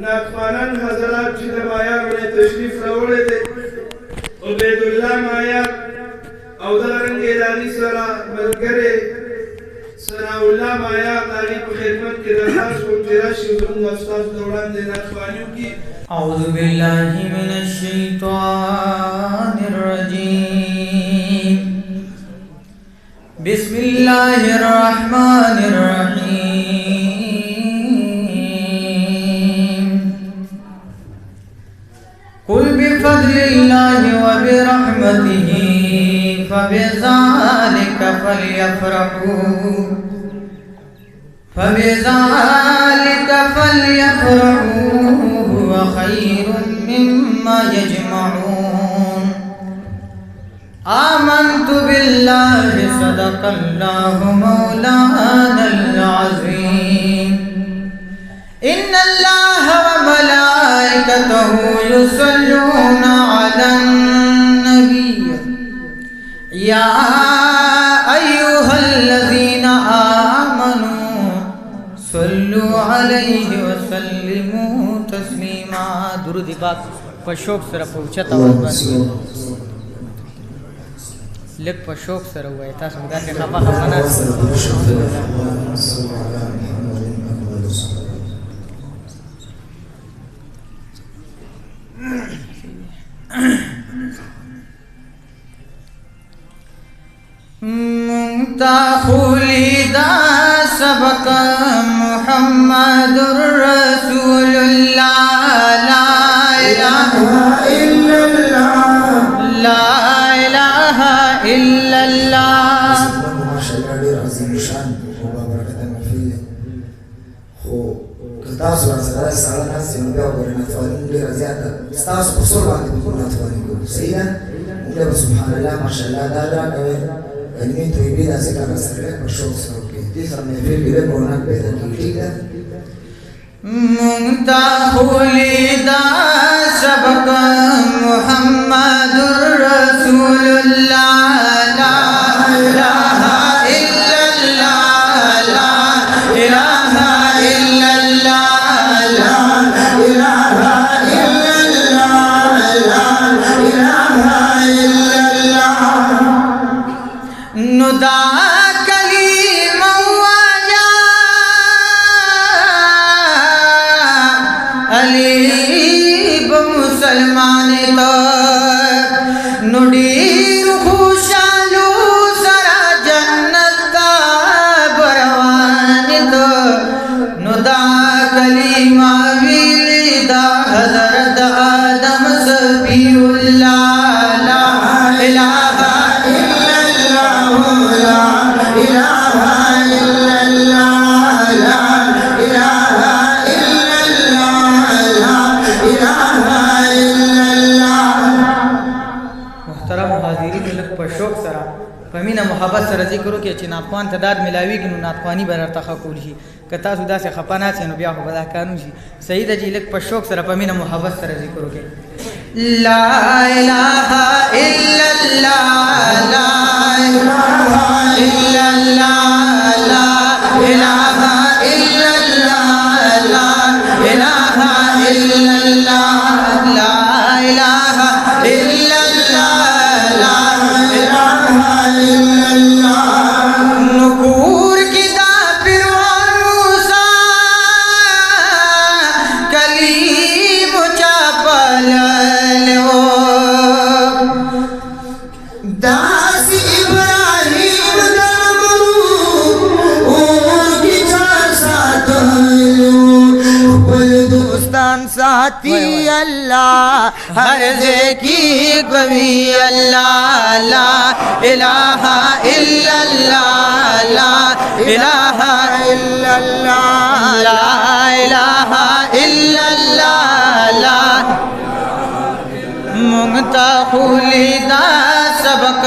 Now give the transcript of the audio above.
नाखवानन हजरात जिधर माया में तशरीफ रवड़े थे उबैदुल्लाह माया औदारंगे रानी सरा मलकरे सनाउल्लाह माया तारीफ खिदमत के दरखास्त को तेरा शुक्र उस्ताद दौरान देना ख्वानियों की औज़ु बिल्लाहि मिनश शैतानिर रजीम बिस्मिल्लाहिर रहमानिर रहीम कुल बिफज़लिल्लाहि व बिरहमतिही फबिज़ालिका फलयफ़रहू हुव खैरुम मिम्मा यजमऊन आमन्तु बिल्लाहि सदक़ल्लाहु मौलानल अज़ीम इन्नल्लाह व मलाइकतहु युसल्लूना अलन नबी या अय्युहल्लज़ीना आमनू सल्लु अलैहि वसल्लिमू तस्लीमा। दुरूद पाक पर शौक सर पहुंचत आवाज बानी लग पर शौक सर हुआ है तास मुदा के खफा खफना मुंताखुलिदा सबक मुहम्मदुर रसूलुल्लाह ला इलाहा इल्लल्लाह ला इलाहा इल्लल्लाह माशाअल्लाह अजीम शान होगा बरकत महफिल हो कदास वाला साला से उनका वरना फौरन रज़ियात स्तास कुसुर बात को ना थवानी को सही है उनका सुभान अल्लाह माशाअल्लाह दादा कहे कहीं तो ये भी ऐसे का असर है और शौक से होके तीसरा महफिल भी कोना पैदा की ठीक है मुंताखुलिदा सबक मुहम्मदुर रसूलुल्लाह ला इलाहा इल्लल्लाह ला इलाहा इल्लल्लाह ला इलाहा इल्लल्लाह ला इलाहा इल्लल्लाह नुदा अलीब मुसलमाने तो नुडीर खुशालू सरा जन्नत का बरवाने तो नुदा कलीमा विलिदा हज़रत आदम सफीउल्लाह ला इलाहा इल्लल्लाह ला इलाहा इल्लल्लाह ला इलाहा शौक सरा फमीना मोहब्बत सर जिक्र के ची नाखवान तदाद मिलावी कि नाखवानी बर तखकुल ही कता सुदा से खपाना से नो ब्याह बदा कानू जी सही द जी लक पर शौक सरा फमीना मोहब्बत सर जिक्र के ला इलाहा इल्लल्लाह ला इलाहा इल्लल्लाह ला इलाहा इल्लल्लाह ला इलाहा इल्लल्लाह ला इलाहा इल्लल्लाह नूर की दापिरवान मूसा कलीम चापल लो दास इब्राहिम दमरू उनकी साथ लो दोस्तान साथी अल्लाह हर की कवि अल्लाह ला इलाहा इल्लल्लाह ला इलाहा इल्लल्लाह ला इलाहा इल्लल्लाह ला मुंताखुलिदा सबक